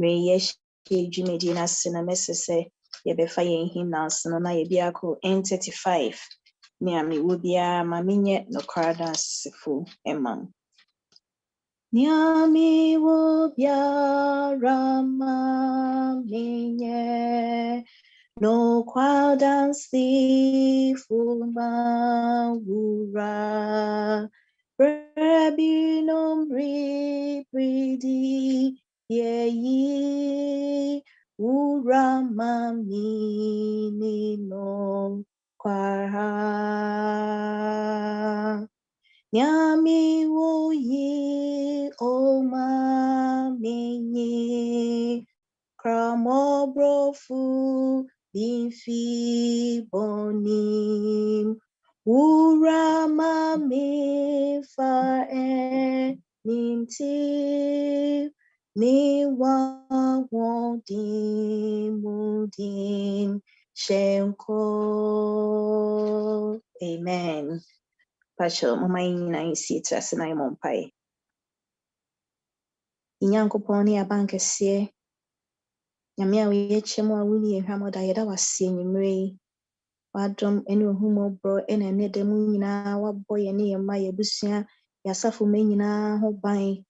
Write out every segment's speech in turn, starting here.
Yesh Jumedina Cinemesse, Yebefa hymnals, Nona Yebiako N35. Niami Wubia, Maminye, no Caradas, Fu, Emma. Niami Wubia, Rama, Minye, no Quadans, the Fuma, Wura, Brebinum, Bridi. Ye Urama mini no kwara Nyami wo ye oma mini Kramo brofu binfi bonim Urama me fa nimti me wa mudim shenko. Amen. Pacho mama ina isita sina imompai. Inyanko poni abankesie. Nyamia wechemu awuni ehwamoda yeda wasie nyimrei. Wadom enu humo bro ene nedemu nyina waboye ne yema yebusua yasafu me nyina ho ban.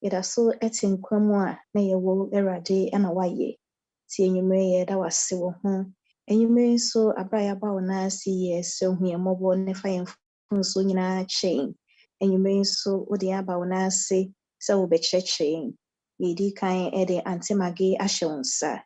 Yeda so etin kwamu a na yewo erade na waye. Ti enyimre yeda wase wo ho. Enyimre so abraya ba wona si yeso hu yemobo ne fa yemfunso nyina chain. Enyimre so odi aba wona se wo be chain. Yedi kan ede antimage ahyonsa.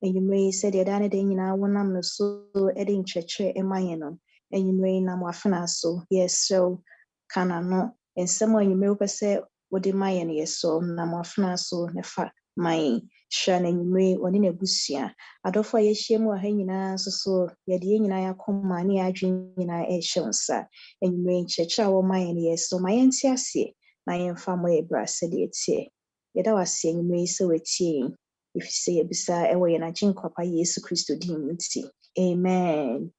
Enyimre said the dane de nyina wonam no so ede nchechre emaye no. Enyimre na mwafena so yeso kana no ensemo enyimre pese wodi maye no yeso na mwafena so nefa mai shana enyimre oni na busua adofo yehyiemu aha nyina so yede nyina yakoma ne adwen nyina ehyensa enyimre nchechre wo maye no yeso maye ntiase na yemfa mo ebrase de etie yeda wase enyimre se wetie if say ebisa ewe na jinkwapa Yesu Kristo dinti. Amen.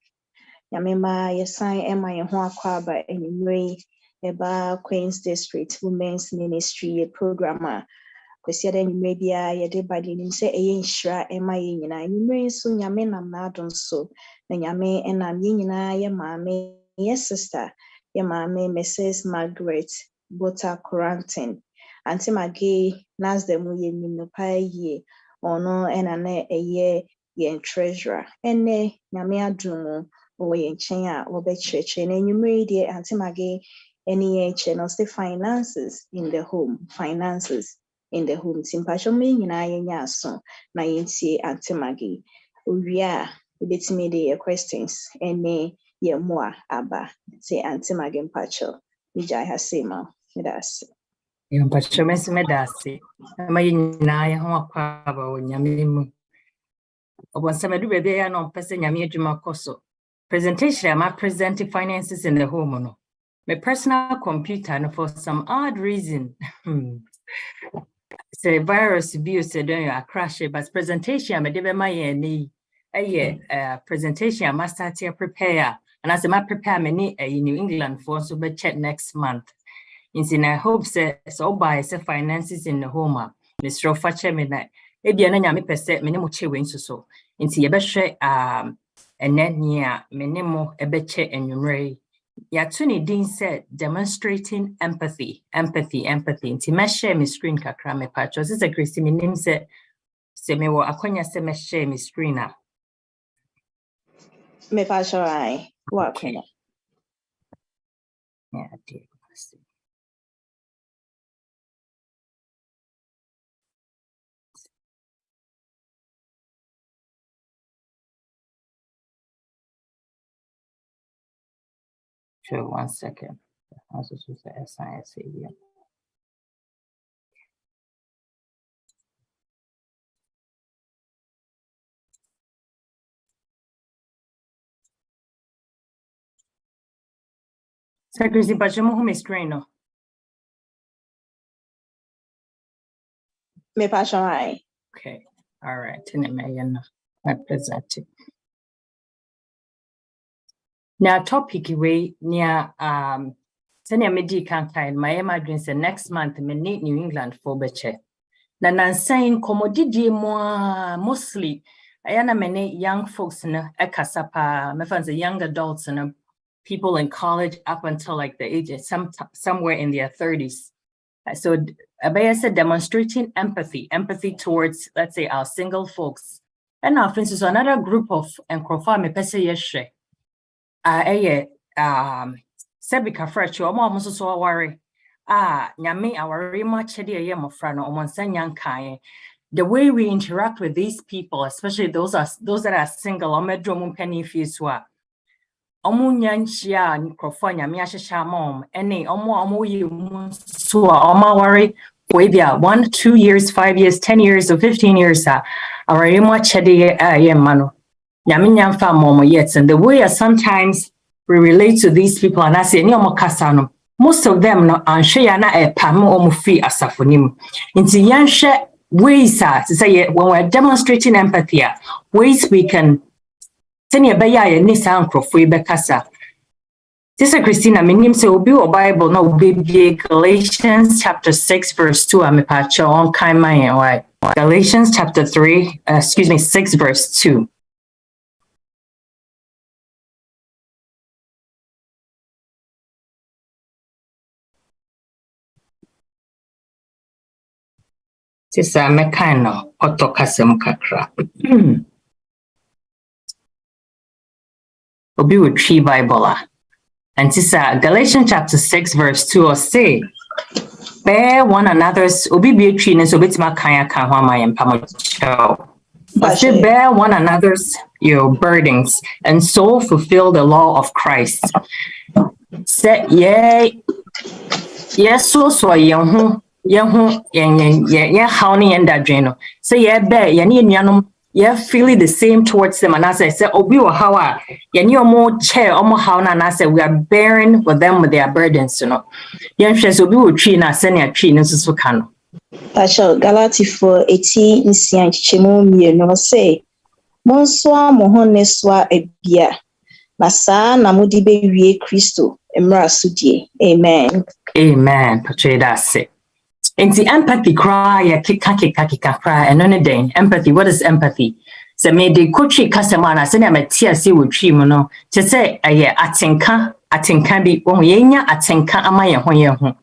Yamema yesan ema ye ho akwaba enyimre eba Queens District Women's Ministry programmer. Kwesi da enyimre bia ye de badi nim se eye nhira ema ye nyina enyimre so nyame nam na adon so na nyame enam ye nyina ye maame ye sister ye maame Mrs. Margaret Bota Koranteng. Auntie Maggie nas demu ye nim no pa ye ono ena na eye ye treasurer ene nyame adum o ye nchen a wo be chreche na enyumre die Auntie Maggie eni ye che no say finances in the home simpasho me nyina ye nya aso na ye ntie Auntie Maggie owia ebetimi de ye questions ene ye moa aba say Auntie Maggie mpacho ija ha sema that's Mpacho medasi ama yina ye ho akwa ba onyame mu obonsame du bebe ya no pese nyame adwuma koso presentation am presenting finances in the home no my personal computer no for some odd reason say virus abuse don you crash but presentation am de be ma ye ni presentation am start to prepare and as I prepare me in New England for so be check next month. In I hope so buy finances in the home. Mr. Fache me na ebi na nyame pese me ne mo chewe nsuso. Nti ye be hwe ene a me ne mo e be che enwumre. Ya to ni din said demonstrating empathy. Nti me share me screen kakra me patcho. This is a Christy me name se me wo akonya se me share me screen a. Me patcho ai. Wa akonya. Yeah, dear. Sure, 1 second. I was supposed to SIS here. So, Chrissy, but you move my screen no. Me passion ai. Okay, all right. I present it. Now, topic way near senior medical kind. My emergency next month. Me need New England for beche. Na nansan komodidi mostly ayana many young folks na ekasapa me fancy young adults and people in college up until like the age of somewhere in their 30s. So Abaya said demonstrating empathy towards, let's say, our single folks. And now, for instance, another group of Nkrofa me pese yeshe. Sebika fresh, almost so worry. Nyame awari ma chedi ye mofra no omonsa nyan. The way we interact with these people, especially those that are single, omedro penny fiswa. Omunyanchia Nkrofa nyame ahyehya mom ene omo yi so omo worry webia 1 2 years 5 years 10 years or 15 years already much chede ye mano nyame nyamfa mom yet, and the way sometimes we relate to these people and I say ni omo kasa no most of them no anhwe ya na pam omo fi asafonim nti yanhwe ways say when we're demonstrating empathy ways we can Tanya Baya ni sa Nkrofa bekasa. Sister Christina, minim se obi o Bible na obi Galatians chapter 6 verse 2 amepacho on kaima yen why. Galatians chapter 6 verse 2. Sister mekano otokasem kakra. Obi would tree Bible. And sister Galatians chapter 6 verse 2 or say, bear one another's obi be tree and so bit ma kanya kahwama and pamocho. But say bear one another's your burdens and so fulfill the law of Christ. Say so yehu how ni enda dreno. Say bear yani nyanum yeah, feeling the same towards them, and as I said, "Oh, we were how you more chair, almost how and I said we are bearing with them with their burdens, you know. Yeah, so we will tree na send a tree, no so can." Pastor Galati for 18 insian chimo mi no say, "Monswa mohoneswa ebia, na sa na mudi be wie Kristo emra sudie." Amen. Amen. Portray that say. And the empathy cry, kika cry, and on a day. Empathy, what is empathy? So me de coachy customer, I send him a TSC with Chimono to say, atinka be when yenya, atinka amaya when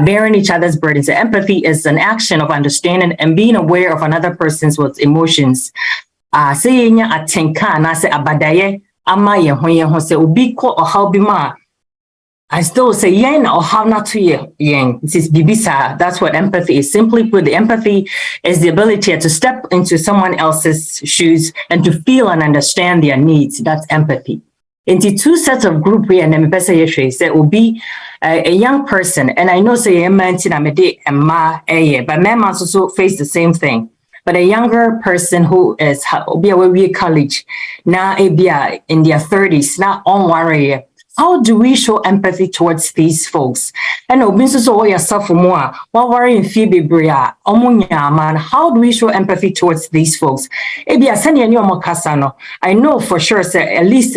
bearing each other's burdens. Empathy is an action of understanding and being aware of another person's emotions. Say yenya atinka, and I say abadaye amaya when say ubiko or how be ma. As though say yen or how not to yen. This is bibisa. That's what empathy is. Simply put, the empathy is the ability to step into someone else's shoes and to feel and understand their needs. That's empathy. Into two sets of group we and there will be a young person, and I know say a man but men also face the same thing. But a younger person who is be away college now in their 30s, not on worry. How do we show empathy towards these folks? And yourself more. What worry in Phoebe Bria, man? How do we show empathy towards these folks? I know for sure, say at least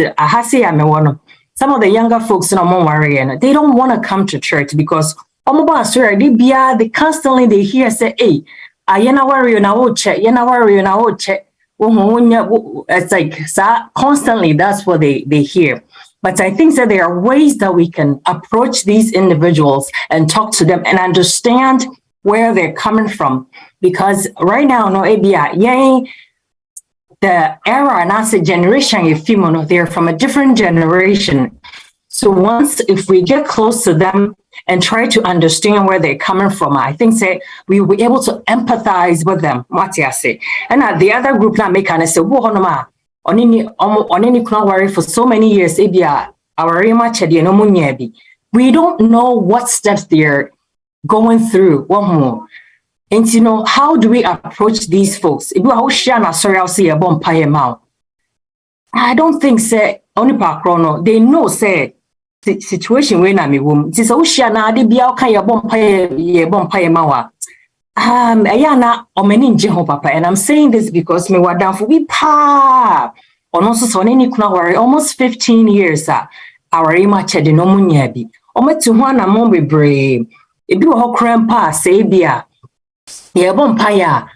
some of the younger folks no more worrying. They don't want to come to church because they constantly they hear say, hey, yena worry na check, yena worry na check. It's like constantly that's what they hear. But I think that there are ways that we can approach these individuals and talk to them and understand where they're coming from. Because right now, the era and as a generation, they're from a different generation. So if we get close to them and try to understand where they're coming from, I think we will be able to empathize with them. And the other group now make and say, on any worry for so many years, we don't know what steps they're going through. And how do we approach these folks? I don't think they know say situation when I'm a woman. Ayana omeni njeho papa, and I'm saying this because me wadanfu we pa on also soneni kuna worry almost 15 years our ima chede no munyabi ometu ho na mo bebre ebi wo krampa say bia ye bom paya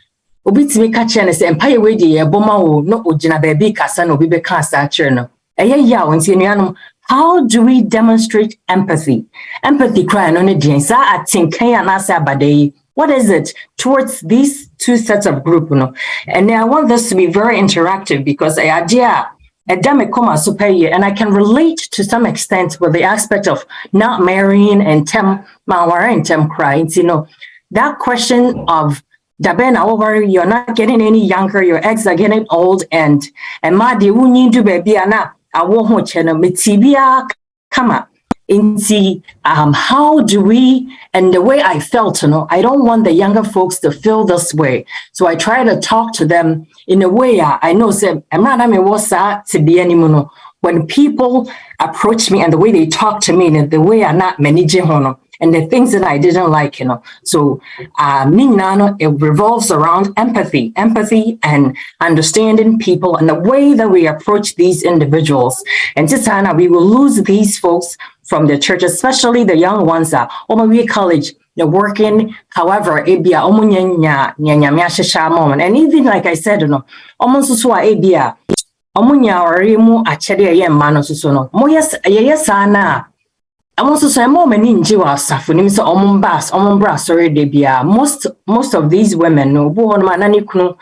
obi timi ka kire ne se empire we di ye boma wo no ogina baby kasa no obi be ka sa kire no eye ya wonti nuanom. How do we demonstrate empathy? Empathy cry no ne din sa atinkan ya na sa abadai. What is it towards these two sets of group, you know? And I want this to be very interactive because I idea and I can relate to some extent with the aspect of not marrying and crying. You know, that question of you're not getting any younger, your eggs are getting old, and ma de wunyi do baby ana awo ho cheno metibia kama. How do we, and the way I felt, you know, I don't want the younger folks to feel this way. So I try to talk to them in a way I know, say, when people approach me and the way they talk to me and the way I'm not managing, and the things that I didn't like, you know. So, it revolves around empathy and understanding people and the way that we approach these individuals. And just we will lose these folks from the church, especially the young ones that we college, they're working. However, and even like I said, you know, almost so omunya orimu achede ye mano so no. Mo yes ana. I want to say more many njiwa safunim so omumbra sorry de bia most of these women no bo on manani kunu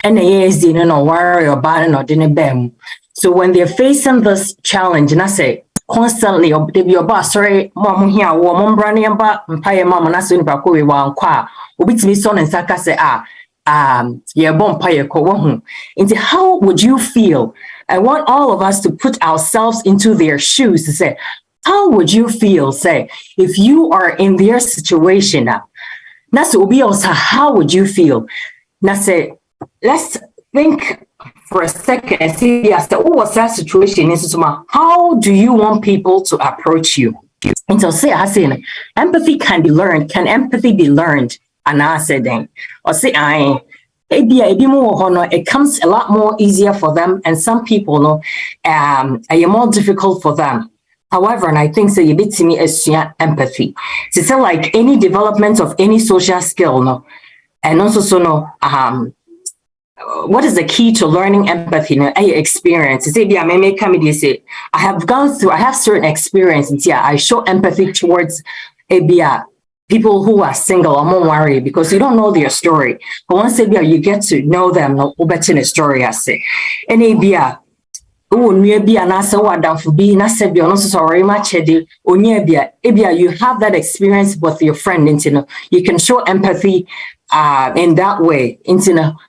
ene yezi no worry about no de bem. So when they're facing this challenge and I say constantly they be boss sorry mom here wo omumbra ne ba mpaye mama na so ni ba ko we wa nkwa obitimi so nsaka say yeah mpaye ko wo hu. Into how would you feel? I want all of us to put ourselves into their shoes to say, how would you feel, say, if you are in their situation now? How would you feel? Now, say, let's think for a second and see, what's that situation? How do you want people to approach you? And so, say, I say, empathy can be learned. Can empathy be learned? And I said, or say, it comes a lot more easier for them, and some people, are more difficult for them. However, and I think so you bit to me as empathy. It's like any development of any social skill, no, and also what is the key to learning empathy? No, experience. I have certain experiences. Yeah, I show empathy towards people who are single. I'm not worried because you don't know their story. But once you get to know them, no, better in the story. I say, and you have that experience with your friend, you can show empathy in that way,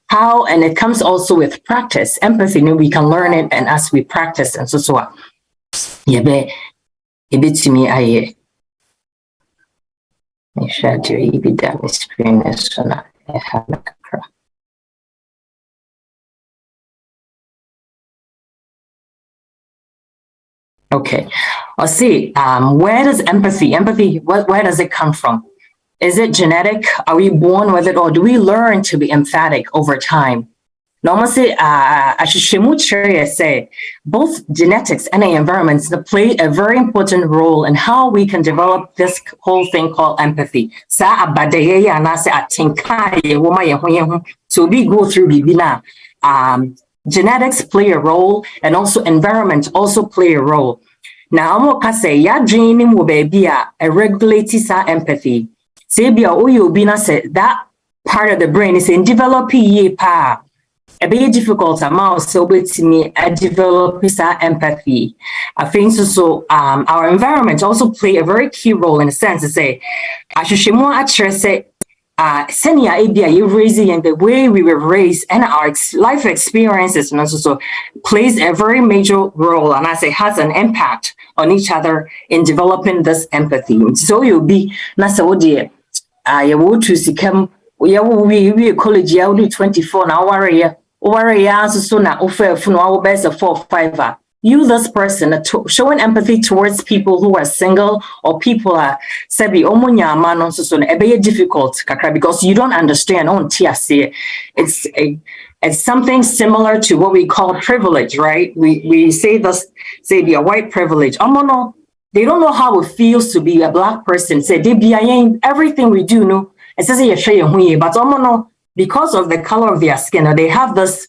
how, and it comes also with practice. Empathy, we can learn it, and as we practice, and so yeah, be a bit to me, I share your experience, so I have a okay, I'll see. Where does empathy, where does it come from? Is it genetic? Are we born with it, or do we learn to be emphatic over time? Normally, I should say both genetics and the environments play a very important role in how we can develop this whole thing called empathy. So we go through bibina. Genetics play a role, and also environment also play a role. Now, I'm going to say, ya dreaming will be a regulated empathy. Say, be that part of the brain is in developing a very difficult amount, so with me, I develop empathy. I think so. Our environment also play a very key role in a sense to say, I should more actually say, senior idea you raising and the way we were raised and our life experiences and also plays a very major role, and I say has an impact on each other in developing this empathy. So you'll be nasa dear you will to see come we college ya 24 now warrior so na offer for our best of 4 or 5. You, this person, showing empathy towards people who are single or people are sebi omunya manon so na ebe difficult kakra because you don't understand on TSC. It's something similar to what we call privilege, right? We say this, say be a white privilege. They don't know how it feels to be a black person. Say they be everything we do, no. It says but because of the color of their skin, they have this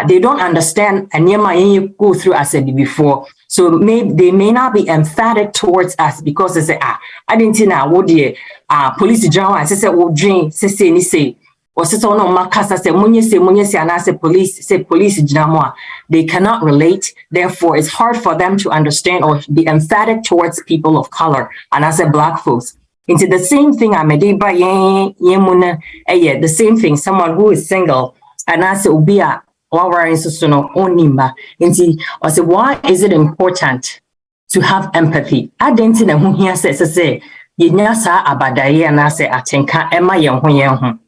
they don't understand and you go through as I said before. So they may not be emphatic towards us because they say, I didn't know what the police general I say oh drink say or say no makasa say munye and I say police general. They cannot relate. Therefore, it's hard for them to understand or be emphatic towards people of color and I say black folks. Into the same thing I made by the same thing, someone who is single and I say ubia or say, why is it important to have empathy? I didn't know who he says, say, you nyasa abadaye and I say, atenka ema yen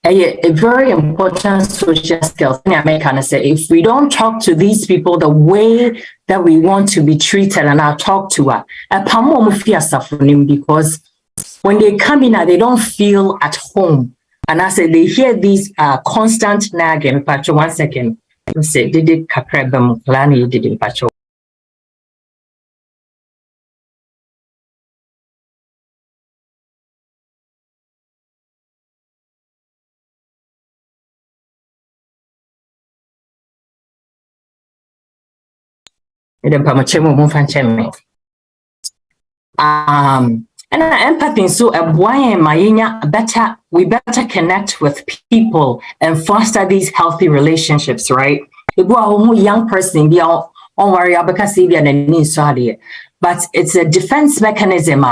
a very important social skills in America. Say, if we don't talk to these people the way that we want to be treated and I'll talk to her, because when they come in, they don't feel at home. And I said, they hear these constant nagging. Pacho, 1 second. I said, did it kakrabam klani did Pacho? And empathy, so we better connect with people and foster these healthy relationships, right? If we are a young person, don't worry, but it's a defense mechanism.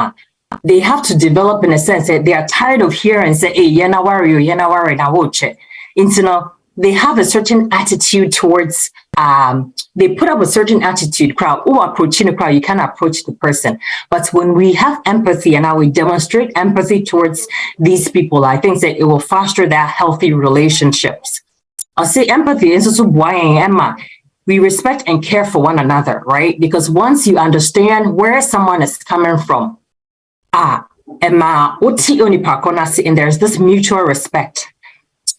They have to develop in a sense that they are tired of hearing and say, hey, you're not worried, now watch it. They have a certain attitude towards they put up a certain attitude crowd approaching the crowd, you can approach the person. But when we have empathy and we demonstrate empathy towards these people, I think that it will foster that healthy relationships. I'll say empathy is also Emma. We respect and care for one another, right? Because once you understand where someone is coming from, Emma, and there's this mutual respect.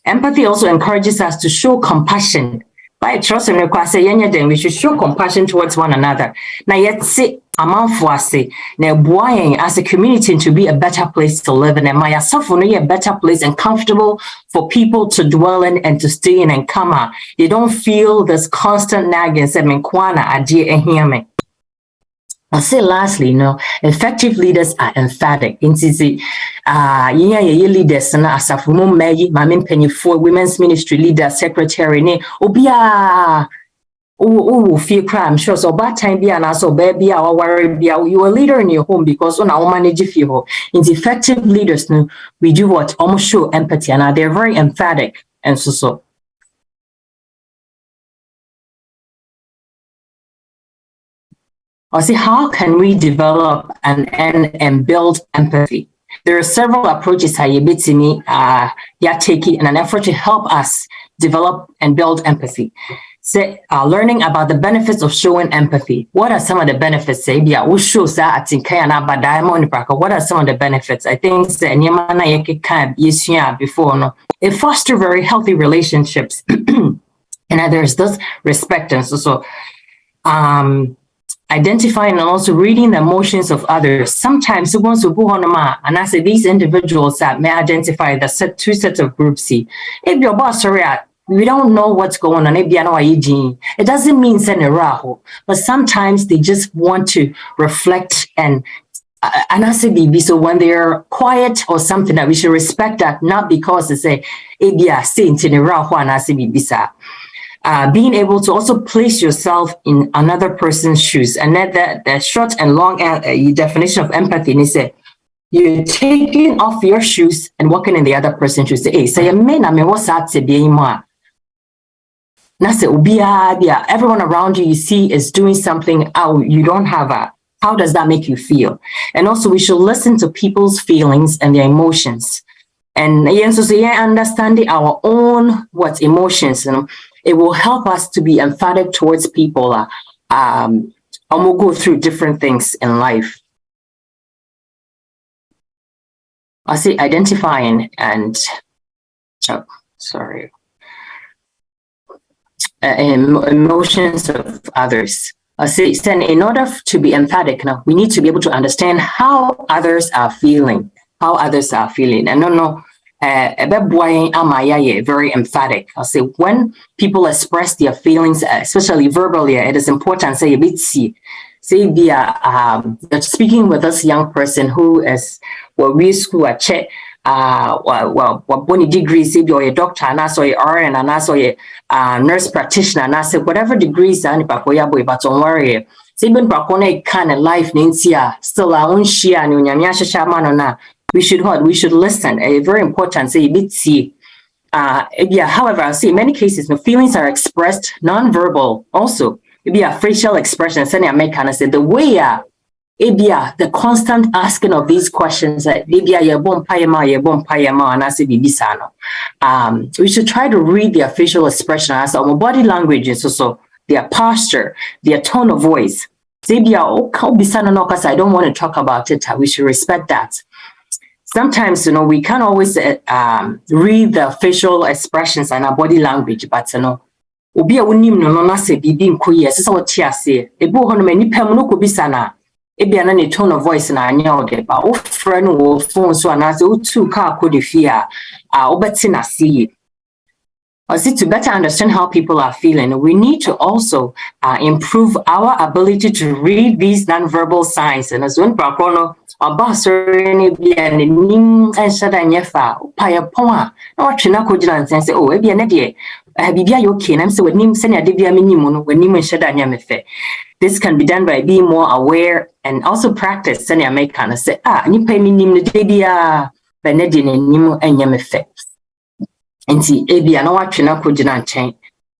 Empathy also encourages us to show compassion. By trust and request, we should show compassion towards one another. Now, yet, say, as a community to be a better place to live in, and my a better place and comfortable for people to dwell in and to stay in and come out. You don't feel this constant nagging, I'll say lastly, effective leaders are emphatic. Leaders na asafumu meyi, mamin penifo, women's ministry leader, secretary, obia feel crime. Sure, so bad time be and also baby or worry be you a leader in your home because on our manage if you in the effective leaders, we do what almost show empathy and they're very emphatic and so. I'll see how can we develop and build empathy. There are several approaches you're taking in an effort to help us develop and build empathy. Say, learning about the benefits of showing empathy. What are some of the benefits? Say, what are some of the benefits? I think before it fosters very healthy relationships, and there's this respect and so. Identifying and also reading the emotions of others. Sometimes and I say these individuals that may identify the two sets of groups. If your boss we don't know what's going on. It doesn't mean send a raho, but sometimes they just want to reflect and I say baby. So when they're quiet or something, that we should respect that, not because they say saint in a raho and I say baby. Being able to also place yourself in another person's shoes. And that the short and long definition of empathy is that you're taking off your shoes and walking in the other person's shoes. Hey, say what's that? Everyone around you see is doing something you don't have how does that make you feel? And also we should listen to people's feelings and their emotions. And understanding our own emotions, it will help us to be emphatic towards people and we'll go through different things in life. I say identifying and emotions of others. I say in order to be emphatic, we need to be able to understand how others are feeling. how others are feeling. And no, very emphatic. I'll say when people express their feelings, especially verbally, it is important. Say a bit see. Say speaking with this young person who is we school at check what degree say be or a doctor and also a RN and also a nurse practitioner and I say whatever degrees and but don't worry. Say ben pakone kind of life ninsia still our own share and we should listen. Very important. Say a bit see. However, I see in many cases the feelings are expressed non-verbal also. It be a facial expression. Say I make kind of say the way the constant asking of these questions that we should try to read their facial expression as our body language is also their posture, their tone of voice. I don't want to talk about it. We should respect that. Sometimes, we can't always read the facial expressions and our body language, but obi a wonim no na se bibi nkoye se so tiase ebo ho no mani pam no ko bisana ebia na ne tone of voice na anya ode ba o frɛ no wo phone so ana se utu ka ko de fia obeti na see. To better understand how people are feeling, we need to also improve our ability to read these nonverbal signs. And as one prakono, any and nim and shadanyefa, paya poa, or chinako and say, oh, maybe an idea. Bibia okay, I'm so with nim senya debia minimum when nim and shadanyamefe. This can be done by being more aware and also practice. Senya make kind of say, ni pay minim the debia, benedin and nim and yamefe. Nti ebia na watwena kogina nchen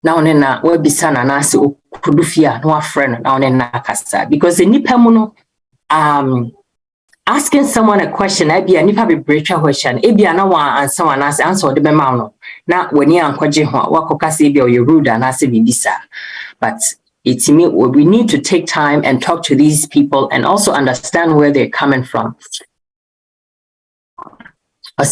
na one na wabisa na nase okudufia na wafrɛ na one na kasa because nipa mu no asking someone a question ebia nipa be brecha question ebia na wa answer wa nase answer de be ma no na wani ankwaje ho wakokasa ebia o rude na nase bibisa. But it's me we need to take time and talk to these people and also understand where they're coming from.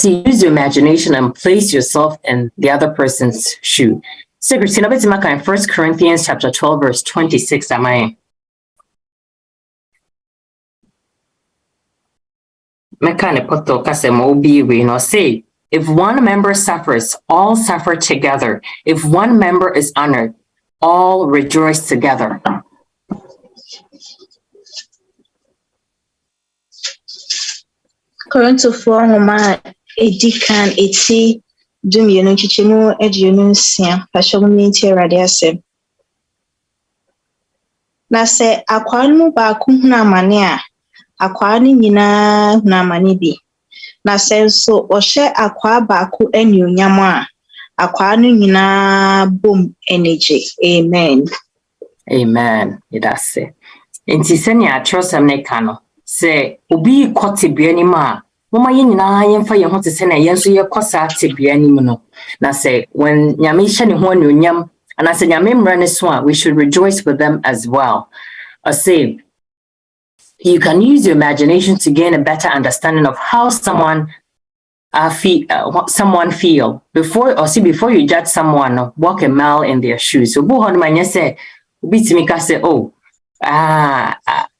Use your imagination and place yourself in the other person's shoe. So, Christina, in 1 Corinthians chapter 12, verse 26, am I? Say, if one member suffers, all suffer together. If one member is honored, all rejoice together. Edikan eti dumienu chichemu eduenu nsia pashomuniti radiase na se akwanu ba ku huna mane a akwanu nyina huna mane bi na se so ohye akwa ba ku anionyam a akwanu nyina bom energy. Amen. Idase enti senya atrosam ne kano se obi kotibiani ma mama yinina yemfa ye ho te se na yenso ye kosa tebiani mu no na say when nyame hye ne ho anuonyam ana se nyame mra ne so a we should rejoice with them as well. I say you can use your imagination to gain a better understanding of how someone feel before you judge someone. Walk a mile in their shoes. So bo hon manya say obitimi ka say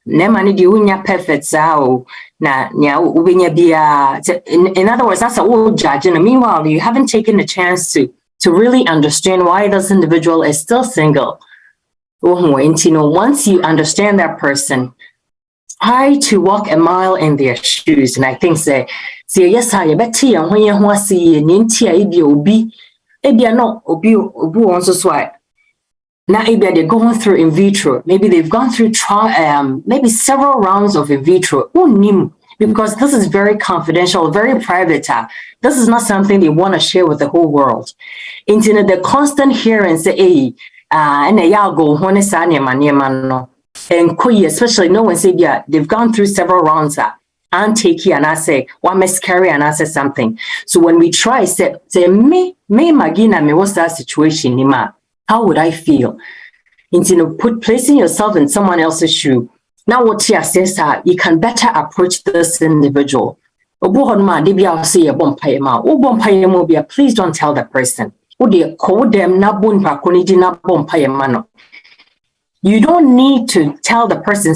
nema ni di unya perfect sao na nya ubenya bia. In other words, that's a old judge. And meanwhile, you haven't taken the chance to really understand why this individual is still single. Once you understand that person, try to walk a mile in their shoes. And I think say yes, I bet you when you want to see nintia obi no obi also swipe. Now, maybe they're going through in vitro. Maybe they've gone through maybe several rounds of in vitro. Because this is very confidential, very private. This is not something they want to share with the whole world. Into the constant hearing say, and go and especially no one say, yeah, they've gone through several rounds. And take here and I say, one miscarry and I say something. So when we try, say me magina me what's that situation, Nima? How would I feel? Placing yourself in someone else's shoe. Now what Tia says, you can better approach this individual. Please don't tell the person. You don't need to tell the person,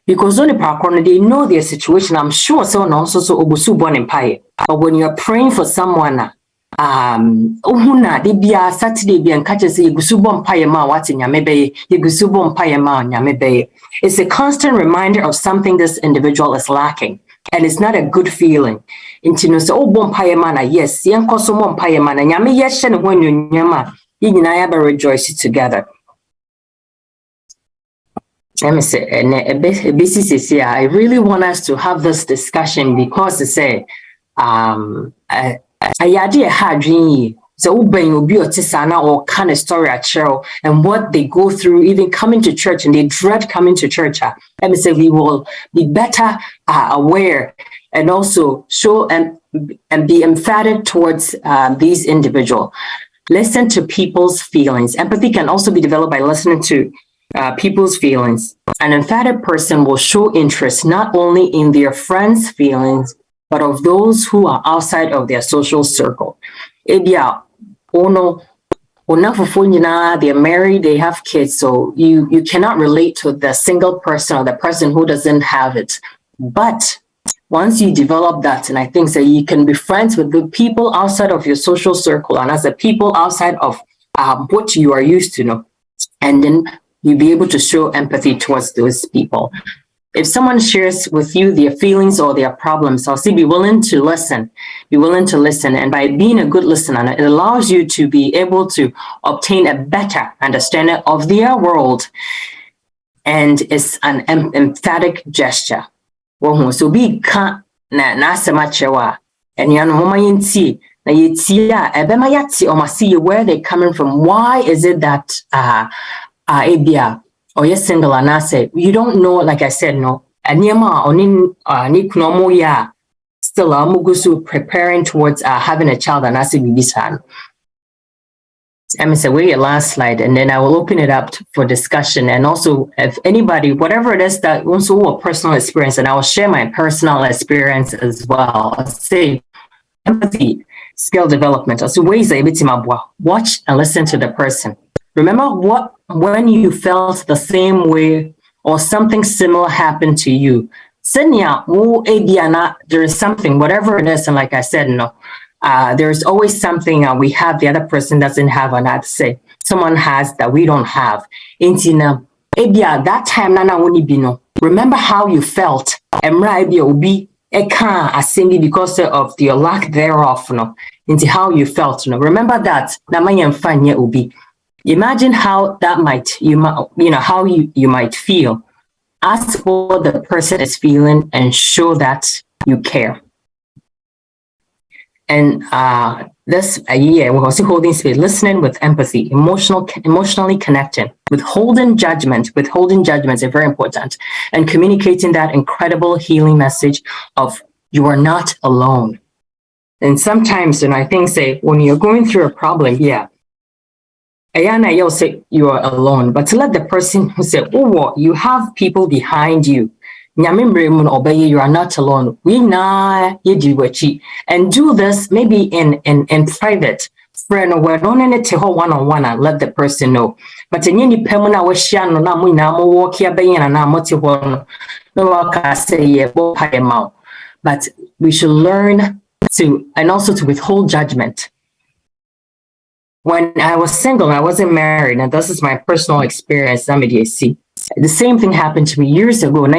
Because only parkour, they know their situation. I'm sure someone also so obusu born empire. But when you're praying for someone, uhuna de bia Saturday bia nkache say gusu bom paye ma wati nyamebe ye gusu bom paye ma nyamebe. It's a constant reminder of something this individual is lacking, and it's not a good feeling. Intino so bom paye ma na yes yen koso bom paye ma na nyame ye hye ne ho nyama ye nyina ya be rejoice together. Let me say, I really want us to have this discussion because they say, I idea had dream. So Uben will be a tisana or kind of story at Cheryl and what they go through, even coming to church, and they dread coming to church. Let me say we will be better aware and also show and be emphatic towards these individuals. Listen to people's feelings. Empathy can also be developed by listening to people's feelings. An emphatic person will show interest not only in their friends' feelings, but of those who are outside of their social circle. Ebia, they're married, they have kids, so you cannot relate to the single person or the person who doesn't have it. But once you develop that, and I think that you can be friends with the people outside of your social circle and as the people outside of what you are used to know, and then you'll be able to show empathy towards those people. If someone shares with you their feelings or their problems, also be willing to listen. Be willing to listen. And by being a good listener, it allows you to be able to obtain a better understanding of their world. And it's an emphatic gesture. So be na semachewa. And you know, where they're coming from. Why is it that Abia or yes single and I say you don't know, like I said, no, Anyama or Niknomo ya still Mugusu preparing towards having a child and I say Bibisan. I'm say wait your last slide and then I will open it up for discussion. And also if anybody, whatever it is that wants to a personal experience, and I will share my personal experience as well. I'll say empathy, skill development. Also ways that watch and listen to the person. Remember when you felt the same way or something similar happened to you. There is something, whatever it is, and like I said, no, there's always something we have the other person doesn't have, and I'd say someone has that we don't have. That time, remember how you felt. Because of your lack thereof, no, into how you felt. No, remember that. Imagine how that might, how you might feel. Ask what the person is feeling and show that you care. And this year, we're also holding space, listening with empathy, emotionally connecting, withholding judgment. Withholding judgments are very important. And communicating that incredible healing message of you are not alone. And sometimes, and I think, say, when you're going through a problem, Ayana, you'll say you are alone, but to let the person who said, oh, you have people behind you. You are not alone. And do this maybe in private. Friend, we're not in it one-on-one and let the person know. But in any permanent was walk here, but we should learn to, and also to withhold judgment. When I was single, I wasn't married, and this is my personal experience. The same thing happened to me years ago. I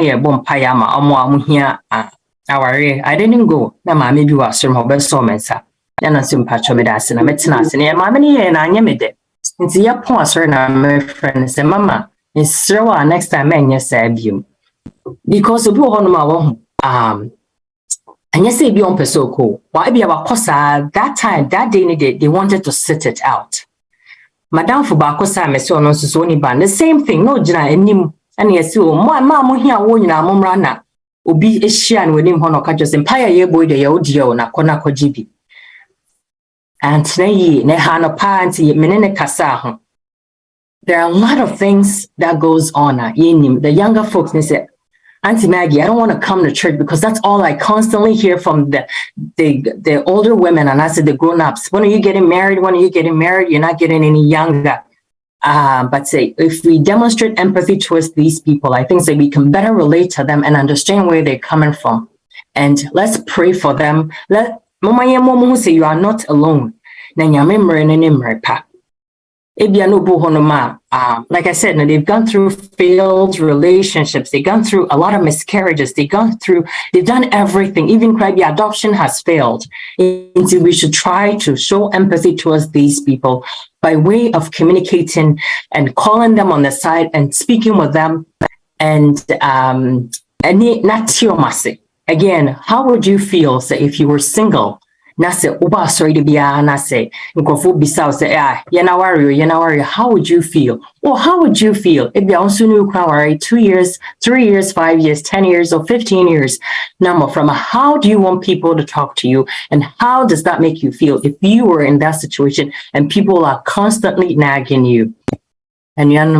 didn't go. Maybe was from Hobbes. And I soon patch me that's and I met us and my many and I am it. It's your pause, and my friend said, Mamma, it's so next time, and yes, I you. Because of you and yes, be on Pesoko. Why be our cosa that time, that day, they wanted to sit it out. Madame for Bacosa, Messon, no Sony Ban, the same thing, no Jana and him, and yes, my mamma here, one Momrana, Ubi Ishian with him, Honokajos, Empire Year Boy, the Odio, Nakonako GB. And today, Nehano Panti, Menene Kasa. There are a lot of things that goes on. The younger folks, they say, Auntie Maggie, I don't want to come to church because that's all I constantly hear from the older women, and I said the grown-ups. When are you getting married? When are you getting married? You're not getting any younger. But say if we demonstrate empathy towards these people, I think that we can better relate to them and understand where they're coming from. And let's pray for them. Let Mama Yemomo say you are not alone. Like I said, they've gone through failed relationships, they've gone through a lot of miscarriages, they've done everything, even maybe adoption has failed. And so we should try to show empathy towards these people by way of communicating and calling them on the side and speaking with them. And again, how would you feel if you were single? Nase uba sorry to be nase nkofo bisa say how would you feel? Or how would you feel if you also knew 2 years, 3 years, 5 years, 10 years, or 15 years? Number from how do you want people to talk to you, and how does that make you feel if you were in that situation and people are constantly nagging you? And I'll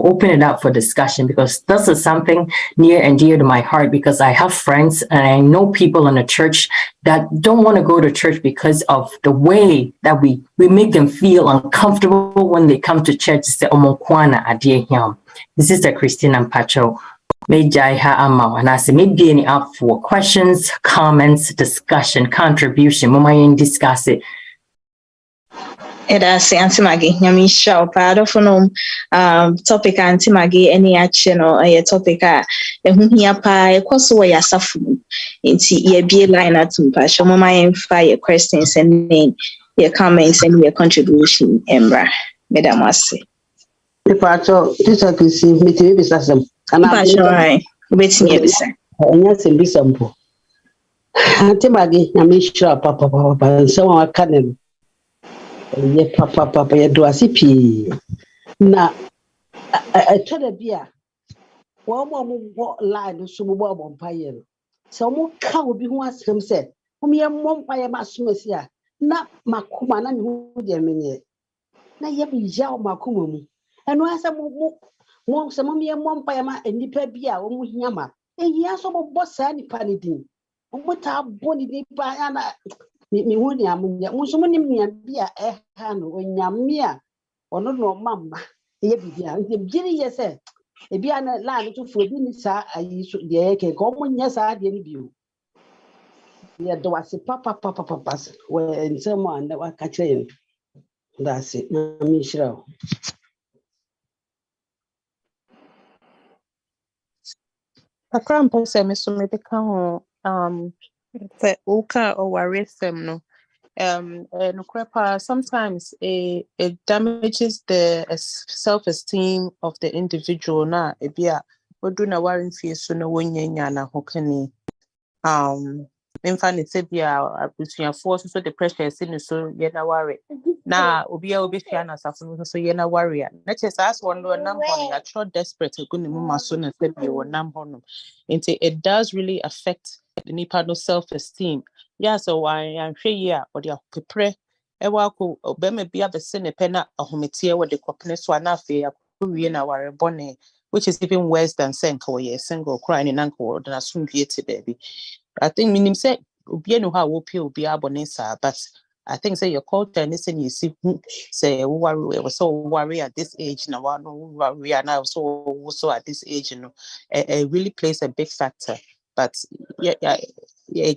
open it up for discussion, because this is something near and dear to my heart, because I have friends and I know people in the church that don't want to go to church because of the way that we make them feel uncomfortable when they come to church. This is the Christina Pacho. And I say maybe any up for questions, comments, discussion, contribution. Mama discuss it. Eda se Auntie Maggie, nyami show part of topic Auntie Maggie any action or a topic ehunhia pa ekoso we yasafu nti ye be line atumpa show mama emfa your questions and then your comments and your contribution embra madam wase if I talk this I can see me to be some and I sure wait me be say yes be sample Auntie Maggie nyami show papa so can ye papa ye do asipi na I told a beer one more line so more vampire so more cow be who asked him said me mom by a masmesia na makuma na who dear mini na ye be yaw makuma and was a more some me mom by ma and nipa bia or yama and ye so boss any panity what a body nipa me woni amunya munsumuni mia bia ha no onyamia ono no mama ye bibia nti biri ye se e bia na la no to fu bi ni sa ayi so de yake ko munya sa de ni biu ye do wase papa we nsemo anda wa ka kire that's it na mi shira Akram pese me so me beka ho se oka o waresem no no crepa sometimes it damages the self-esteem of the individual na ebia odu na warin fie so na wonyanya na hokani in fact it's bia abusuafo so the pressure sin so ye na worry na obia obefia na safo so ye na worry na chese as one no nam hon ya tro desperate go ni mama so na se bia wonam honom it does really affect the nipa no self-esteem. Yeah, so why am hwe yi a odi akopre e wa ko obema bia be se ne pe na ahometie we de kopne so na afi akowie na ware bone, which is even worse than saying ko ye single crying in uncle na sumdie te baby. I think minim say obi no ha wo pe obi abone sa, but I think say your culture and listen you see say worry we so worry at this age now worry now so at this age it really plays a big factor. But yeah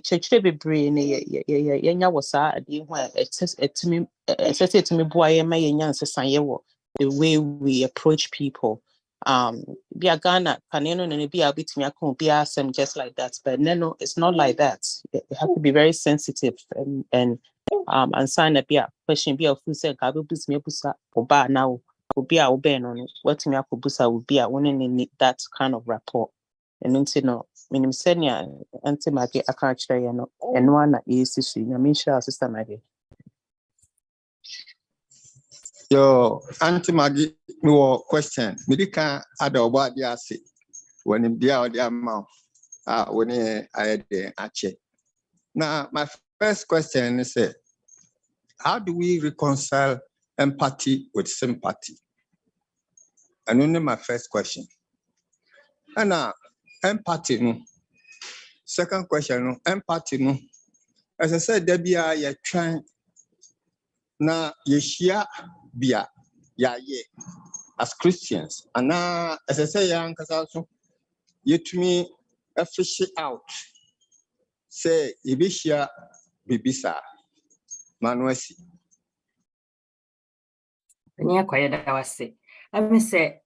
church be brain yeah was ade ho it me boy ma yenya nsesan ye wo the way we approach people. Bia Ghana paneno na bia bitimi akon bia asem just like that, but no it's not like that. You have to be very sensitive and sign a bia question bia fu say ka be bitimi abusa oba now obi a obe no watimi akobusa obi a won need that kind of rapport. And nti no minim senia anti magi aka kire ye no eno na esi su nyame sha sister magi. Yo, Auntie Maggie, no question. Medika had a word yasi when in the out their mouth. When I had the ache. Now, my first question is how do we reconcile empathy with sympathy? And only my first question. And empathy, no. Second question, no. Empathy, no. As I said, Debbie, you're trying now, you share bia ya ye as Christians and as I say young also yet me a fish out say ibishia bibisa manuasi I may say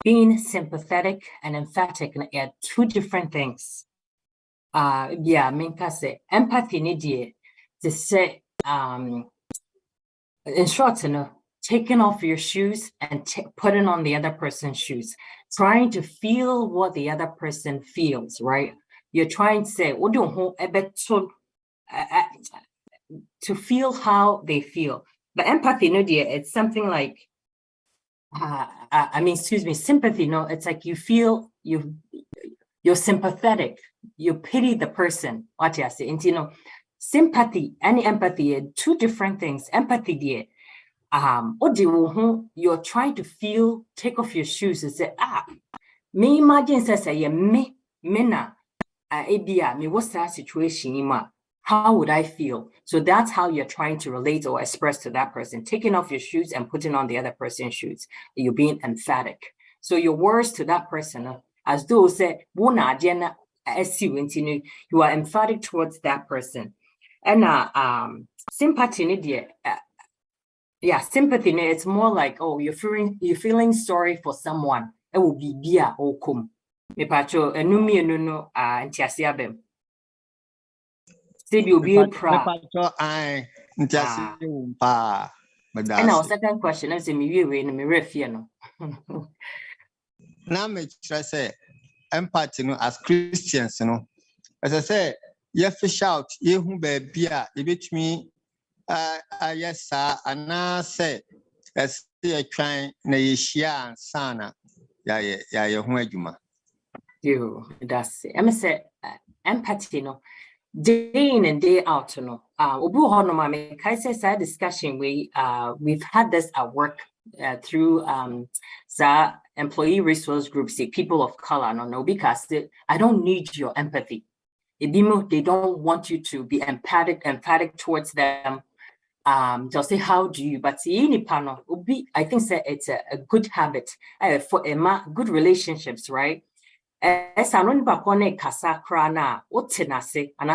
being sympathetic and emphatic are two different things. Yeah, minka say empathy need to say in short, taking off your shoes and putting on the other person's shoes, trying to feel what the other person feels, right? You're trying to say, to feel how they feel. But empathy, it's something like, sympathy, it's like you feel you're sympathetic, you pity the person. What you say, sympathy and empathy are two different things. Empathy, you're trying to feel, take off your shoes and say, me imagine say me na me what's that situation how would I feel? So that's how you're trying to relate or express to that person, taking off your shoes and putting on the other person's shoes. You're being emphatic. So your words to that person, as though say, you are emphatic towards that person. And sympathy, sympathy, it's more like, oh, you're feeling sorry for someone. It will be bia or kum. Me pacho enumi no antiasiabem. Say you be proud. And our second question is me in me refia no. Now me say empathy as Christians, as I say, you fish out, you who be a bit me. Yes, sir, and I say, as they are trying Naishia and Sana, You that's it. I say empathy, day in and day out, discussion we've had this at work through employee resource groups, people of color, because I don't need your empathy. They don't want you to be emphatic towards them. They'll say, how do you? But I think it's a good habit for good relationships, right? And I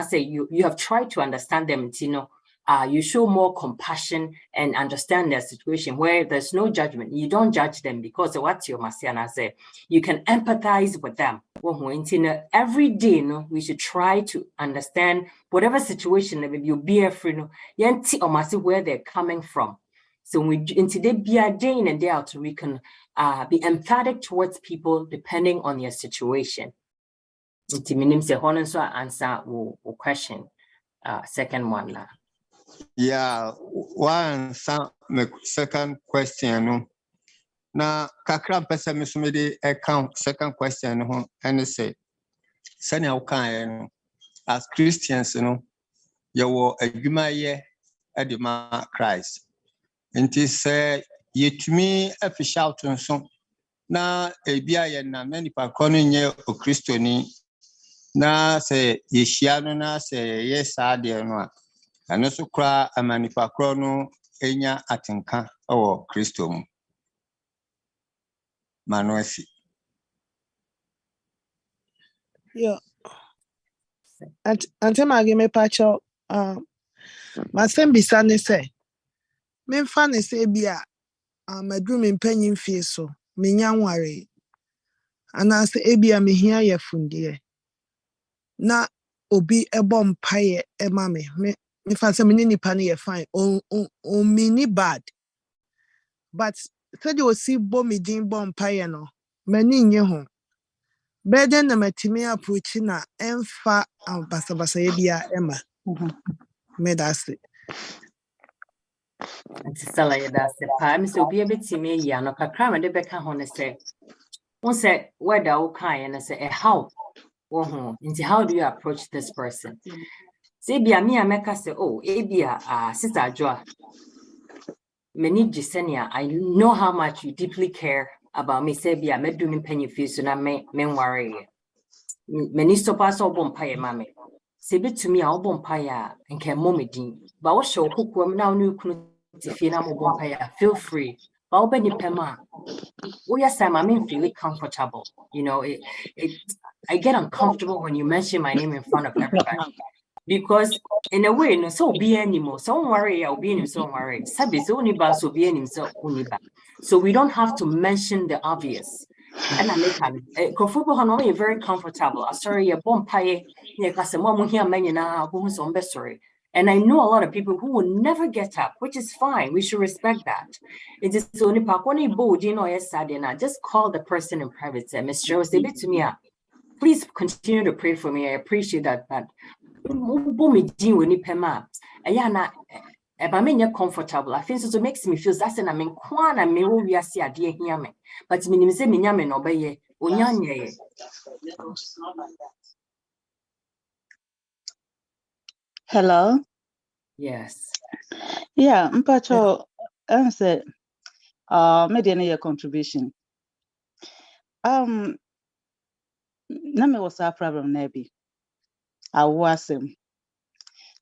say you have tried to understand them, you show more compassion and understand their situation where there's no judgment. You don't judge them because of what your Masiana say. You can empathize with them. Every day, we should try to understand whatever situation you be free, where they're coming from. So we today be a day in and day out, we can be emphatic towards people depending on your situation. Answer question. Second one. Yeah, one second question. Now, kakra pesa misumidi account second question and say, Sanya ukan as Christians, you a Jumaye edima Christ. And it say yet me a fish out and so na a bia na many paconin ye o Christoni na say yeshiano na say yes, no. And also cry a manipacrono enya atinka or Christum Manuesi. Yeah. Ante magi me pacho masem bisane say me mfa ne say bia madru me mpanyin fie so me nyanware ana say ebia me hia ye funde na obi ebo mpaye ema me fa say me nipa ne ye fine on mini bad but said you see bo me din bo mpaye no mani nye ho beden na matimi approach na emfa basa ye bia ema me that's it. That's the part. So be a bit to me, no kakra de beka hone say. One say where the kind and say how into how do you approach this person? Say be a me America say, oh, ebia sister Joa. Many Gisenia, I know how much you deeply care about me. Say be a medum penny fees and I may worry. Many stop us all bompire, mammy. Say bit to me, I'll bompire and can mommy dean. But what show hook now new feel free. But yes, I'm feeling comfortable. You know, I get uncomfortable when you mention my name in front of everybody. Because in a way, no, so be anymore. So don't worry, I'll be in so worry. Sabi so uniba so be in so uniba. So we don't have to mention the obvious. And I make Kofubo Hanoi very comfortable. I'm sorry, a bomb pie, sorry. And I know a lot of people who will never get up, which is fine. We should respect that. It is only pakoni board, you know, yes, just call the person in private. Say, Miss Joe, say to me, please continue to pray for me. I appreciate that. But if I'm comfortable, I feel so it makes me feel that's an I mean kwana me we are see idea here me. But me say me nyame no be onyanye. Hello. Yes. Yeah, mpacho answer made any contribution. Na me was a problem maybe. I was him.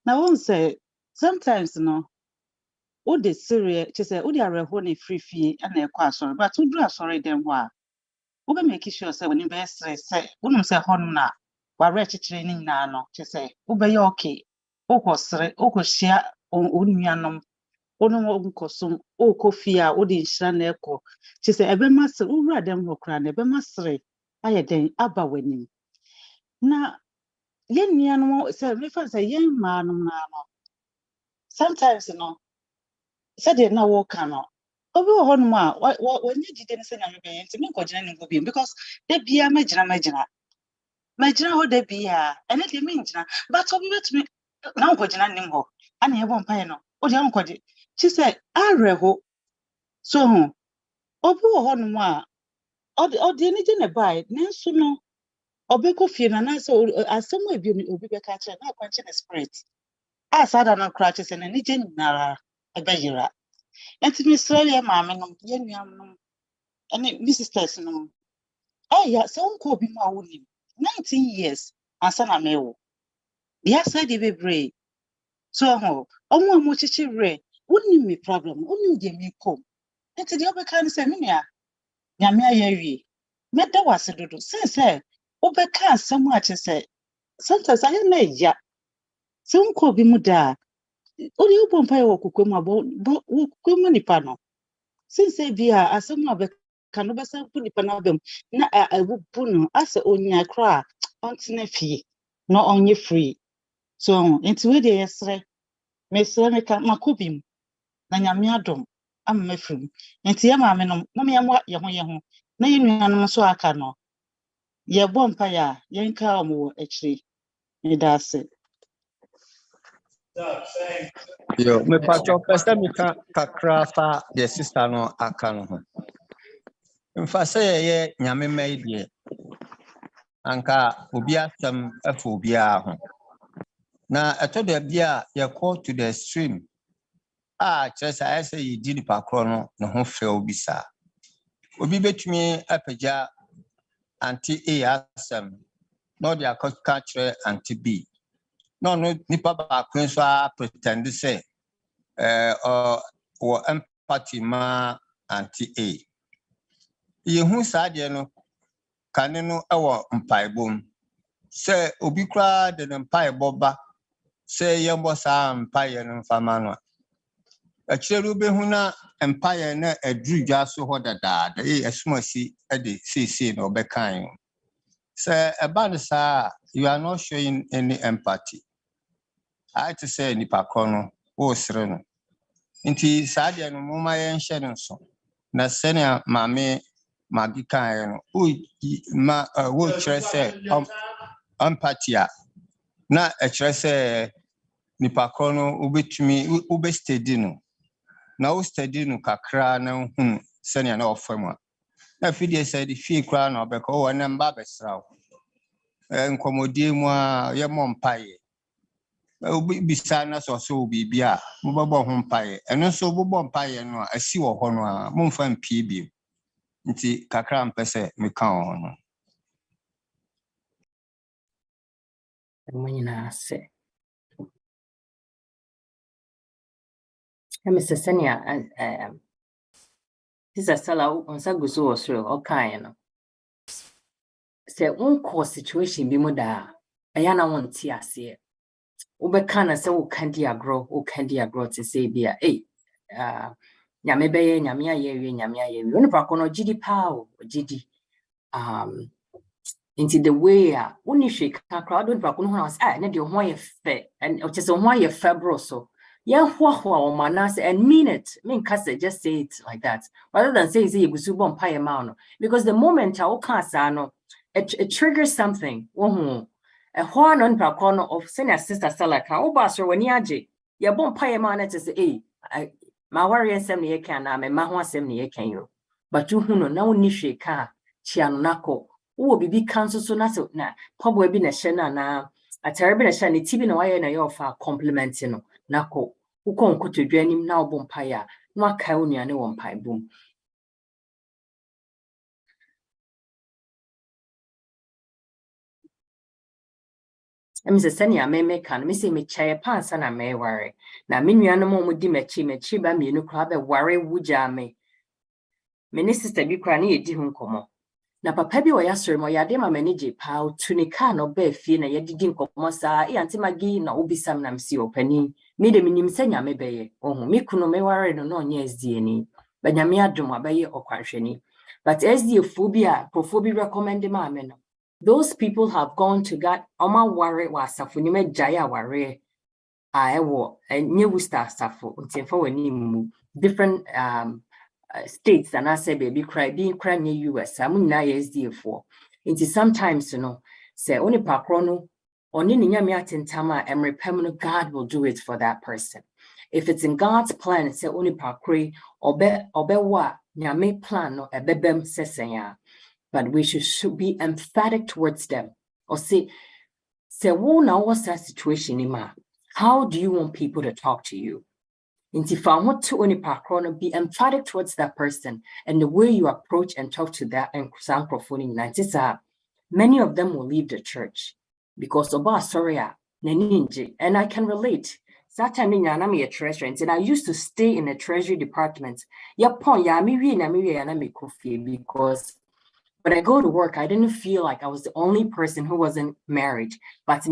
Now one say sometimes what the serious she say what they are honey free fee and they quite sorry but who do sorry them wa we make sure say when you be stress say we say hon na wa reach training na no she say we be okay o ko sere o ko share onuanom ono nkosum o ko fie a wo de nhira na ekọ she say ebe masere wo wura dem ho kra na ebe masere aye den aba wanim na yen nuanom say me fa say yen maanom na no sometimes said na walk no obi wo hono a wonye jide ne senya me be ntimi nkogina ne ngobi because da bia magina ho da bia ene de me ngina but obi betumi na nkogina ne ho ana yebo mpae no o de nkogi she said areho so obi wo hono a odi ne je ne bai nenso no obi ko fie na na so asemo ebi obi be ka kire na akwanche ne spirit asada no kra che se ne je nyinara ebe yira enti mi srɛ maame no ye nuam and me sisters no yeah so unko bi ma woni 19 years ansana mewo ya said the bebre so omo mo chichire woni me problem woni de me kom enti de obeka ne se me nua nyame ayewie me da wase dodo say obeka asem a che se sometimes I na ya so unko bi mu da odi obo mpa ye wokokom abo wokokom nipa no since bia asem a kanu besa pu nipa na bem na abubu no ase onya kra ontene fie no onye free so enti we dey yesre mesre me ka makobim na nyame adom am mafrim enti ye maame no na me yamwa ye ho na ye nuanom so aka no ye bompa ya ye nka omo ekiri me da ase Yo, me pacho pesa mi kakra fa the sister no aka no ho. Mfa say ye nyame mai die. Anka obi asem afa obi a ho. Na etodo bia ye call to the stream. Just I say you did pakro no ne ho fe obi sa. Obi betumi apaja anti A asem. No dia ka kire anti B. No nipa ba kwen so a pretend say or empathy ma anti A. Yehu saa de no kane no ewo mpaebom. Se obi kra de mpaebo ba se yembo saa mpae no mfama no. Achiru behu na mpae na adrudwa so ho dada da esumasi de sese na obekan. Se eba no saa you are not showing any empathy. I to say nipa kono wo sere no. Nti saa de no moma ye nhye no so. Na sene maame magikan no wo chere say empathy na e chere say nipa kono obetumi obestedi no na wo steady no kakra na hu sene na ofam a na fidie say the fee kra na obeka o na mba besraw nkomodie mu a ye mompaye obi bisa na so bibia mo babo ho mpaye eno so bobo mpaye no asi wo ho no a mo mfa mpie bi nti kakra mpese meka ho no Mr. Senia, and this is a seller on Saguso or so, or kind. Say, one cause situation be more da. Ayana won't see us here. Ubekana say, oh, candy agro to say, be a Yamebe, Yamia, Yamia, you know, Pacono, GD Pow, GD. Into the way only shake a crowd with Pacono house, and your why fair, and just on why a fabroso. Yeah, or manas and mean it. Mean Cassa just say it like that. Rather than say it was super pie mano. Because the moment I can't it triggers something. Oh, a horn on Pacono of senior sister Salaka, oh, Baster when yaji. Ya bon pie man to say, my warrior 70 can, I'm a mahwa 70 can you. But you know, no nishi ka, chianako, oh, be council so not so na, probably been a shena na, a terrible shani, tipping away and I offer complimenting nako. Ukon kutu dwenim na obompaya no aka onuane wo mpai bom emse senia me kan me se me chae pansa na me ware na me nuane mo di mechi ba mienu kra be ware wugya me ne sister bi kra na yedi hu nkomo na papa bi oya sori mo yade ma manage pa tunika no ba fie na yedidi nkomo saa e anti magi na obisam na msi opani me de minim senya me beye ohu me kunu me ware no no nya SD ni banyame adom abaye okwanhwani but SD phobia prophobia recommend ma me no those people have gone to God oma ware wa asafo ni me jaya ware ewo nye wusta asafo ntemfa wani mu different states and I say baby cry being crying US I'm na SD for into sometimes you know say only pakrono oni ni nyame atentama emrepem God will do it for that person if it's in God's plan say only pakre obewa nyame plan no ebebem sesenya but we should be emphatic towards them or say wo na what's that situation ima how do you want people to talk to you if I want to only be emphatic towards that person and the way you approach and talk to that and many of them will leave the church because and I can relate. That time I'm a treasurer and I used to stay in the treasury department. Because when I go to work, I didn't feel like I was the only person who wasn't married. But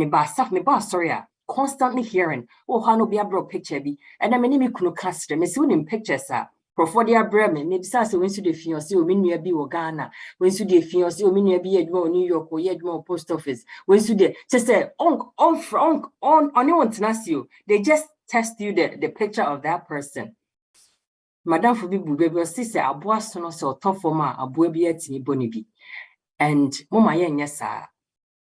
constantly hearing, oh, Hano be a bro picture be, and I mean, me kuno custom, me soon in pictures, for the bremen, maybe Sasa went to the fiancé, or Minia be or Ghana, went to the fiancé, or Minia be a New York or yet more post office, went to the just say, on anyone to ask you, they just test you the picture of that person. Madame for Bibu, baby, sister, a boss no so tough for ma, a boy be at me bonibi. And Mama, yes, sir.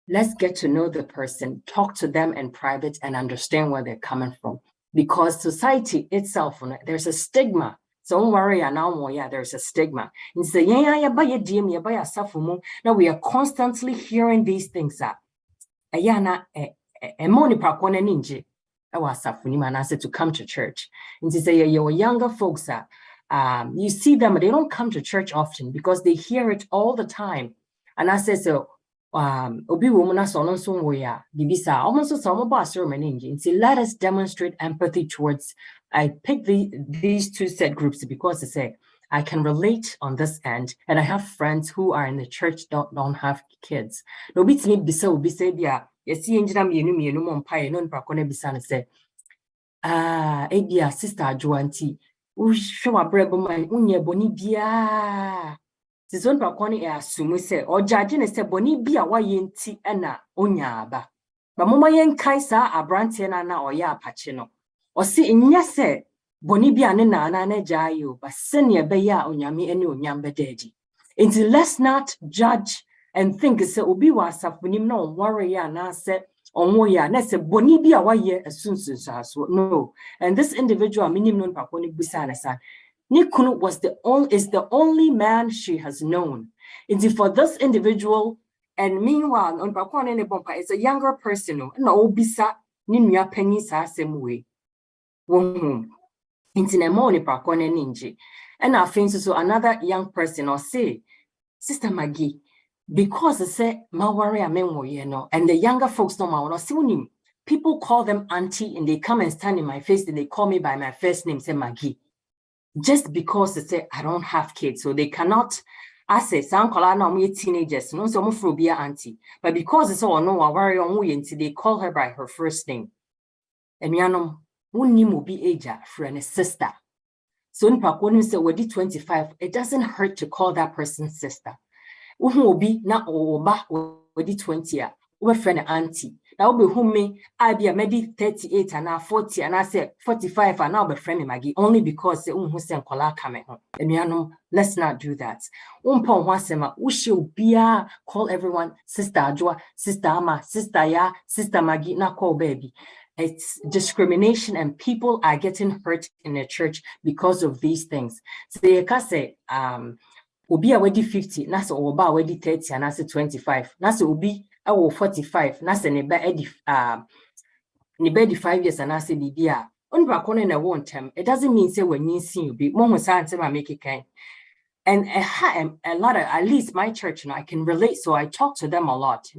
Let's get to know the person, talk to them in private and understand where they're coming from. Because society itself, there's a stigma. So don't worry, there's a stigma. And say, now we are constantly hearing these things. To come to church. And to say, your younger folks, you see them, they don't come to church often because they hear it all the time. And I say, so, obi woman so ya bibisa almost so let us demonstrate empathy towards. I picked these two set groups because I say I can relate on this end, and I have friends who are in the church don't have kids. No bit me bisa obi say bia yesi enjina mienu mo mpae no npa kone bisa ne say ebia sister Joanti wo hwe abrebo man unye boni bia Tizon pakoni assume say or judge ne say boni bia wa yenti na onya aba ba moma yen kai sa abrante na oya apache no o si nya say boni bia ne na jayo ba sene be ya onyame ene onyam bedaji until let's not judge and think say obi wa safunim na worry ya na say onwo ya na say boni bia wa ye asunsun so no. And this individual minimum pakoni busa na sa Nikunu is the only man she has known. It's for this individual, and meanwhile, on Pakwan and Bompa is a younger person, no bisa ninja penny sa same way. Won't Intinemoni Pakwan and Ninji. And I think so another young person or say, Sister Maggie, because I say Mawari memo, and the younger folks no ma or people call them auntie and they come and stand in my face and they call me by my first name, say Maggie. Just because they say I don't have kids, so they cannot. I say some call now me teenagers, no so for be auntie. But because it's all no, I worry on they call her by her first name. And you know, one name will be age friend sister. So when you say we're 25, it doesn't hurt to call that person sister. Who will be na oba we're 20 we friend auntie. That will be who me I be maybe 38 and now 40 and I say 45 and now be friend Maggie only because who say kola come home. And you know, let's not do that. Pon wasema ushi bia call everyone sister Ajwa, sister Ama, sister Ya, sister Maggie, na call baby. It's discrimination and people are getting hurt in the church because of these things. So you can say Obi already 50, that's Oba already 30, and that's 25. That's Obi 45, that's a nibedi 5 years and that's a BBA. On Brakon in a one term, it doesn't mean say when you see you be more science make it kind. And a lot of at least my church, I can relate, so I talk to them a lot.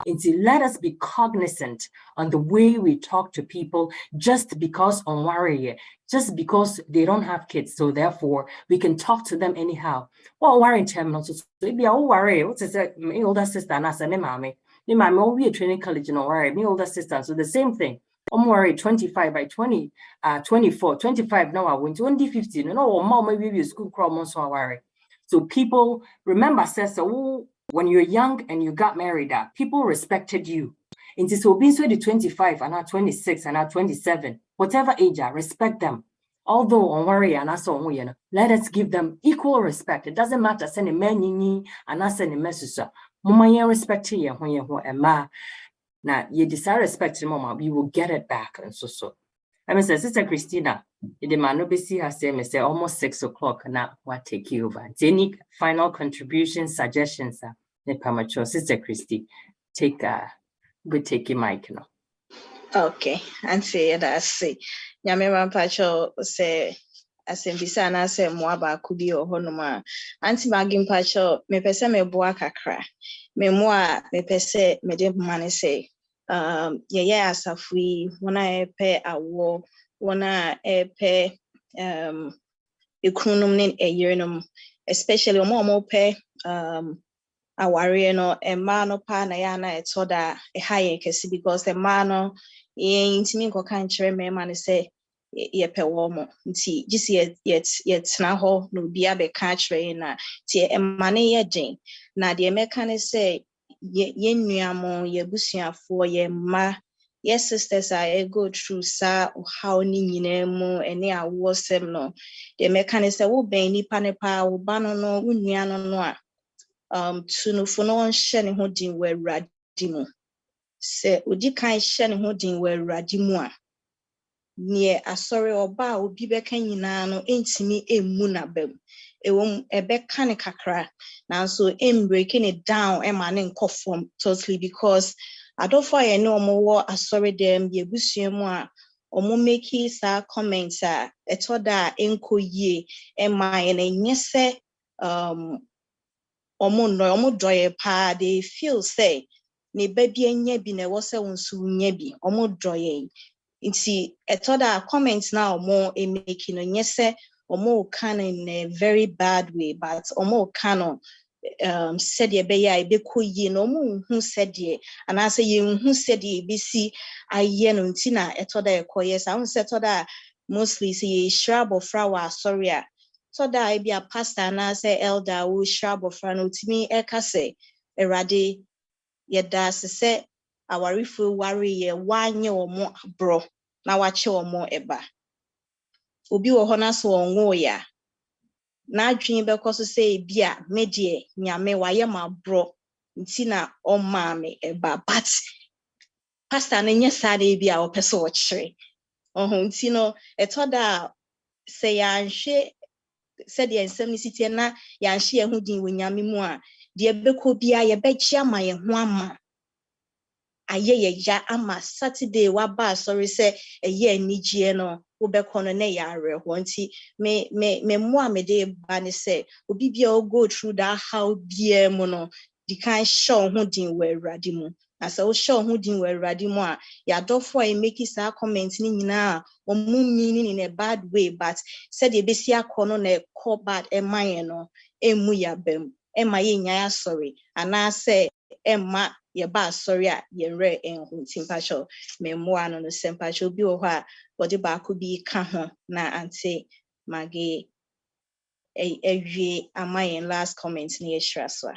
Let us be cognizant on the way we talk to people just because on worry, just because they don't have kids. So therefore, we can talk to them anyhow. Well, worry terminal. So maybe I'll worry. What's it? My older sister and I said, me mommy, we are training college and worry. My older sister. So the same thing. I'm worried 25 by 20, 24, 25 now I went to 2015. You know, mom maybe school crowd so I worry. So people remember says so when you're young and you got married, people respected you. And so being 25 and now 26 and now 27, whatever age, respect them. Although on worry and also let us give them equal respect. It doesn't matter send a man and I send a message. Mama respect you when you now you decide respect mama, you will get it back and so. I mean, Sister Christina, the man no be see her say almost 6 o'clock now. What take you over? Any final contributions, suggestions? Premature Sister Christy, we take your mic now. Okay, and say that I say, Yamira Pacho say, as in Bisana say, Moaba could be or Honoma, Auntie Magin Pacho, me pese me boaka cry, me moi, me pese, me de money say, as if we wanna pay a war, wanna pay, a crunum a yearnum, especially more pay, aware no emma no pa na ya na eto da e high kesi because the man no intimi nko kan kire me ma ne say ye pe wo mo nti gisi yet na ho no bia be ka kire na ti emma ne ye den na de meka ne say ye nuamo ye busuafo ye ma ye sisters I go through sa how ni nyina mu ene awo sem no de meka ne say wo ben nipa ne pa wo ba no no wo nua no a to no for no share ho din we radimu se odi kan share ho din we radimu a ne asori oba obi beka nyina no entimi emu na bam ewom ebeka ne kakra na so breaking it down e ma ne nkofom totally because adofo ye ne omo asori dem ye busuamu a omo make sa comments a etoda enkoyie e ma ye ne nyese omo doye pa they feel say ne baby enya bi na wo se wonsu nya bi omo doye nti etoda comments now omo e making no nyese omo can in a very bad way but omo can said ye be ya e be koyi no omo hu said ye and I say ye hu said ye be si aye no nti na etoda e koye sa hu said etoda mostly say shrub or flower sorry so that I be a pastor na say elder who shrub of no timi eka say erade ye da se awarifu worry ye wanye omo bro na wache omo eba obi wo hona so onwo ya na adwin be koso say bia medie nyame waye ma bro nti na oma me eba but pastor na nya sade bia opese wo kire nti no etoda say ya nhwe said the ensem na ya nhye hu din wonyame mu a de beko bia ye bechi ama ye ho ama aye ye ja ama Saturday wa ba sorry say eye anigye no wo beko no na ya areho nti me mu a me de ba ne say obi bia o go through that how bia mu no di kan show hu din we awurade mu As I was sure who didn't wear Radimoa, ya do for a make his comments in na or meaning in a bad way, but said the Bessia corner ne call bad a mayeno, a muya bem, Emma yaya sorry, and I say Emma ye ba sorry ye re and simpatial, memoir on the simpatial be or what the back could be cajon na ante Maggie a mayan last comments near Straswa.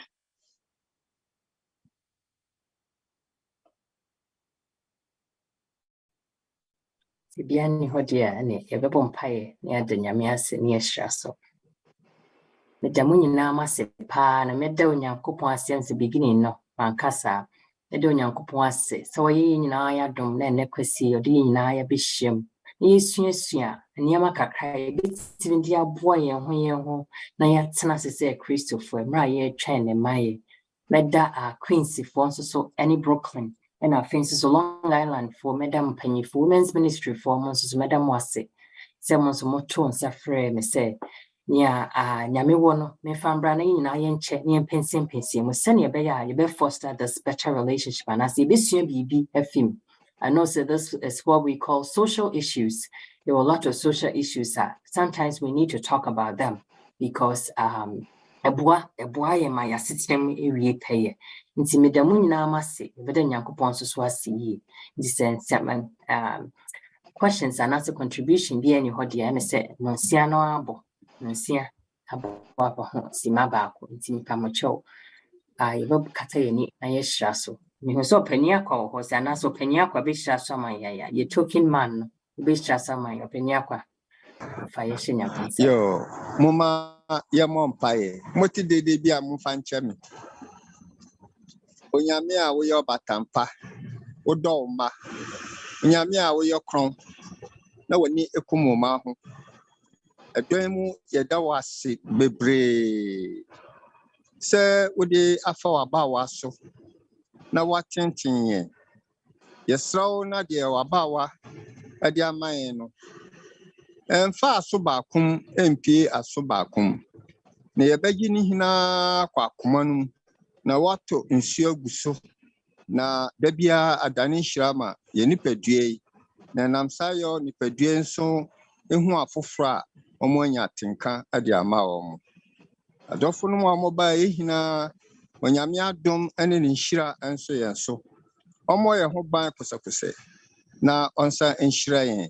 Biani hodia ne yebebo mpae ne ade nyame ase ne yɛhyira so. Meda mo nyinaa mase paa na meda Onyankopɔn ase since beginning no mankasa. Meda Onyankopɔn ase sɛ wɔyɛ nyinaa yɛadom na ɛnɛ kwasi ɔde nyinaa yɛbɛhyiam. Na yɛsuasua nneɛma kakra yɛbɛtumi de aboa yɛn ho na yɛatena ase sɛ Kristofo mmerɛ a yɛretwɛn ne maye. Meda Queens foɔ nso so ɛne Brooklyn. And I think so Long Island for Madam Penny for Women's Ministry for Mons Madam Wase. Someone's motto and Safre me say, Nia Nyame wono, me fan branding in iron check near pension, we send your bear, you better foster this better relationship. And I say, this year be a film. I know so this is what we call social issues. There are a lot of social issues that sometimes we need to talk about them because Eboa ye ma yasetem ewie peye nti medamu nyina amase beda Nyankopɔn so ase yi nti sɛ questions and answer contribution bi any ho de na sɛ nonsia no abo ho sima baako nti mpa mocho yebo kata yeni na yɛhyira so me ho sɛ opani akwa ho sɛ na so opani akwa be hyira so man ya ye talking man no be hyira so man opani akwa fa yɛhyɛ Nyankopɔn yo mama ya mompae moti dede bi a mfa nkyɛ me onyame a wo yɛ batampa wo dɔ ma onyame a wo yɛ kron na wani ekumoma ho ɛdɔn mu yɛda wase bebree sɛ wode afa waba waso na watenten yɛ yɛsraw na de waba wa ade aman no ɛmfa aso baakom empie aso baakom na yɛbɛgye ne hina kwa akoma no na wato nsuo aguso na dabia adane hyirama yɛ nipadua yi na namsayo nipadua nso ehu afoforo a ɔmo anya tenka ade ama ɔmo adɔfo no mo ba ehina onyame adom ene ne nhyira enso yɛn so ɔmo yɛ ho ban kosakosɛ na ɔnsa nhyira yɛn